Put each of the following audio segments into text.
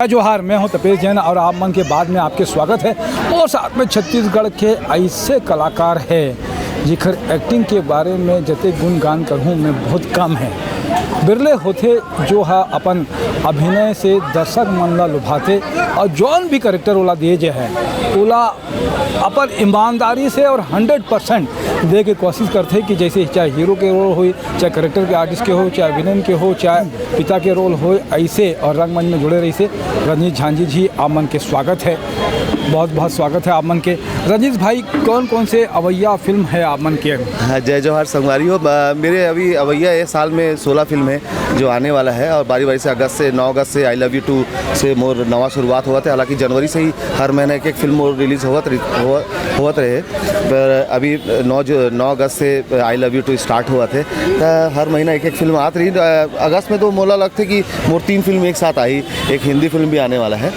जोहार, मैं हूं तपेश जैन और आप मन के बाद में आपके स्वागत है। और साथ में छत्तीसगढ़ के ऐसे कलाकार हैं जिखर एक्टिंग के बारे में जते गुणगान कहूँ मैं बहुत कम है। बिरले होते जो है अपन अभिनय से दर्शक मन ला लुभाते और जौन भी करेक्टर ओला दिए जे है ओला अपन ईमानदारी से और 100% दे के कोशिश करते कि जैसे चाहे हीरो के रोल हो, चाहे करेक्टर के आर्टिस्ट के हो, चाहे विलेन के हो, चाहे पिता के रोल हो, ऐसे और रंगमंच में जुड़े रही से। रजनीश झांझी जी, आप मन के स्वागत है, बहुत बहुत स्वागत है आप मन के। रजनीश भाई, कौन कौन से अवैया फिल्म है आप मन के? हाँ, जय जोहार संगवारी हो। मेरे अभी अवैया ये साल में 16 फिल्म है जो आने वाला है और बारी बारी से अगस्त से 9 अगस्त से आई लव यू 2 से मोर नवा शुरुआत हुआ था। हालांकि जनवरी से ही हर महीने एक फिल्म और रिलीज़ होत रहे, पर अभी 9 अगस्त से आई लव यू 2 स्टार्ट हुआ थे। तो हर महीना एक फिल्म आती रही। अगस्त में तो मोला लगते कि मोर 3 फिल्म एक साथ आई। एक हिंदी फिल्म भी आने वाला है।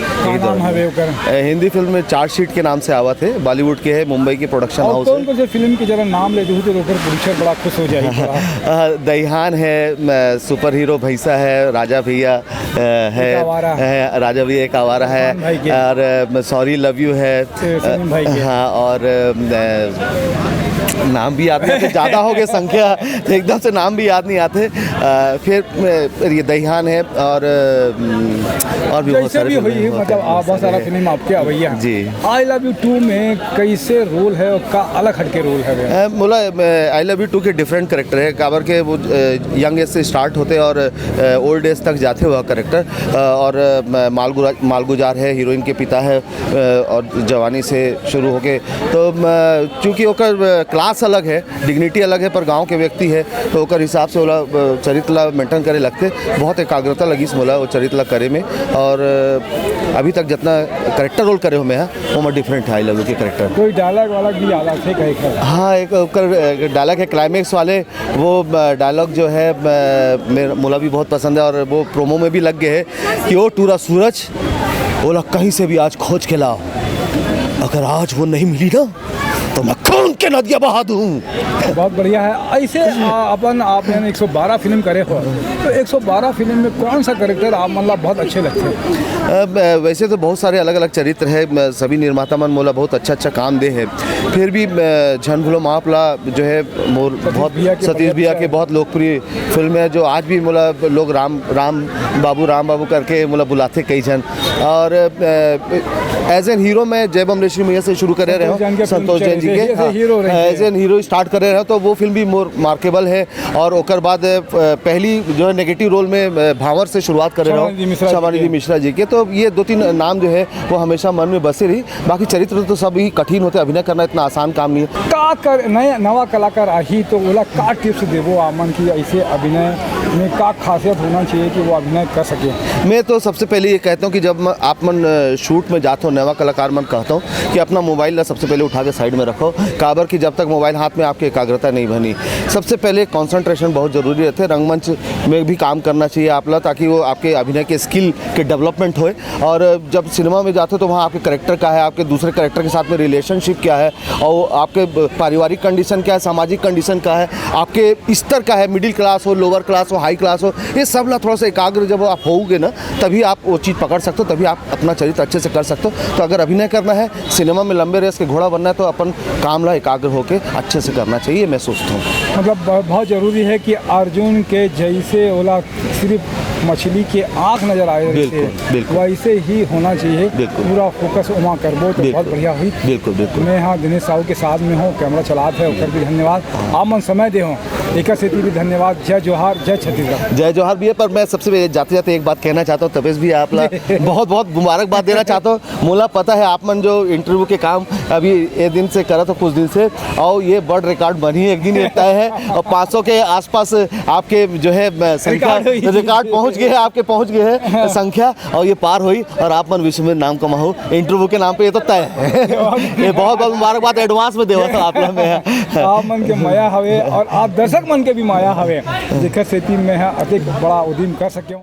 हिंदी फिल्म में चार्जशीट के नाम से आवा थे, बॉलीवुड के है, मुंबई के प्रोडक्शन हाउस है। कौन से फिल्म की जरा नाम ले दूँ तो प्रोड्यूसर बड़ा खुश हो जाएगा। दईहान है, सुपर हीरो भैसा है, राजा भैया है, राजा भैया एक आवारा है, और सॉरी लव यू है। हाँ, और नाम भी याद नहीं आते, ज़्यादा हो गए संख्या तो एकदम से नाम भी याद नहीं आते। फिर ये दईहान है और भी बहुत सारे हुई, मतलब बहुत सारा फिल्म आपके अवैया जी। आई लव यू 2 में कैसे रोल है और का अलग हटके रोल है? बोला आई लव यू 2 के डिफरेंट करेक्टर है। काबर के वो यंग एज से स्टार्ट होते और ओल्ड एज तक जाते हुआ करेक्टर, और मालगुजार है, हीरोइन के पिता है, और जवानी से शुरू होके तो चूँकि ओकर क्लास अलग है, डिग्निटी अलग है, पर गांव के व्यक्ति है तो ओकर हिसाब से ओला चरित्र मेंटेन करे लगते। बहुत एकाग्रता लगी मोला वो चरित्र करे में, और अभी तक जितना करेक्टर रोल करे हो मैं वो मैं डिफरेंट है आई लव यू के करेक्टर। कोई डायलॉग वाला भी अलग थे कहीं? हाँ, एक ओकर डायलॉग है क्लाइमेक्स वाले, वो डायलॉग जो है मेरा मोला भी बहुत पसंद है और वो प्रोमो में भी लग गए हैं कि ओ टूरा सूरज बोला कहीं से भी आज खोज के लाओ, अगर आज वो नहीं मिली ना तो मैं खून के नदियाँ बहा दूँ। बहुत बढ़िया है। ऐसे आपने 112 फिल्म करे हो, तो 112 फिल्म में कौन सा करेक्टर आप मतलब बहुत अच्छे लगते हैं? वैसे तो बहुत सारे अलग अलग चरित्र है, सभी निर्माता मन मोला बहुत अच्छा काम दे है। फिर भी झन भूलो मापला जो है मोर बहुत सतीश भैया के बहुत लोकप्रिय फिल्म है, जो आज भी मोला लोग राम बाबू करके मोला बुलाते कई जन। और एज एन हीरो मैं जयबम रेशमी मैया से शुरू करे रहे हूँ, संतोष जैन जी के एज एन हीरो स्टार्ट कर रहे हैं, तो वो फिल्म भी मोर मार्केबल है। और ओकर बाद पहली जो है नेगेटिव रोल में भावर से शुरुआत कर रहे हो, शमानिधि मिश्रा जी के। तो ये 2-3 नाम जो है वो हमेशा मन में बसे रही। बाकी चरित्र तो सब ही कठिन होते, अभिनय करना इतना आसान काम नहीं है। का कर नवा कलाकार आही तो बोला का टिप्स देवो आमन की ऐसे अभिनय में का खासियत होना चाहिए कि वो अभिनय कर सके? मैं तो सबसे पहले ये कहता हूँ कि जब आप मन शूट में जाते हो, नवा कलाकार मन कहता हूँ कि अपना मोबाइल सबसे पहले उठा के साइड में रखो। काबर कि जब तक मोबाइल हाथ में आपकी एकाग्रता नहीं बनी, सबसे पहले कंसंट्रेशन बहुत ज़रूरी रहते हैं। रंगमंच में भी काम करना चाहिए आपला, ताकि वो आपके अभिनय के स्किल के डेवलपमेंट होए। और जब सिनेमा में जाते हो तो वहाँ आपके करेक्टर का है, आपके दूसरे करेक्टर के साथ में रिलेशनशिप क्या है, और आपके पारिवारिक कंडीशन क्या है, सामाजिक कंडीशन क्या है, आपके स्तर का है, मिडिल क्लास हो, लोअर क्लास हो, हाई क्लास हो, ये सब ला थोड़ा सा एकाग्र जब आप होगे ना, तभी आप वो चीज़ पकड़ सकते हो, तभी आप अपना चरित्र अच्छे से कर सकते हो। तो अगर अभिनय करना है, सिनेमा में लंबे रेस के घोड़ा बनना है, तो अपन काम ला एकाग्र होकर अच्छे से करना चाहिए, मैं सोचता हूँ। मतलब बहुत ज़रूरी है कि अर्जुन के जैसे ओला सिर्फ मछली के आँख नजर आए, वैसे ही होना चाहिए। पूरा फोकस उमा करबो तो बहुत बढ़िया हुई। बिल्कुल। मैं हाँ दिनेश साहू के साथ में हूँ, कैमरा चलाते हैं, उधर भी धन्यवाद। आप मन समय दे हो, एक से भी धन्यवाद। जय जोहार, जय छत्तीसगढ़। जय जोहार भैया। पर मैं सबसे जाते जाते एक बात कहना चाहता हूँ, तपेश भी आप बहुत बहुत मुबारकबाद देना चाहता हूँ। मोला पता है आप मन जो इंटरव्यू के काम अभी ये दिन से करा तो कुछ दिन से, और ये वर्ल्ड रिकॉर्ड बनी एक दिन तय है, और 500 के आसपास आपके जो है संख्या रिकॉर्ड पहुँच गए हैं संख्या, और ये पार हुई और आप मन विश्व में नाम कमाओ इंटरव्यू के नाम पे, ये तो तय है। ये बहुत बहुत मुबारकबाद एडवांस में देवा था आप लोग में। आप मन के माया हवे और आप दर्शक मन के भी माया हवे, जेकर सेती में है अधिक बड़ा उद्यम कर सके।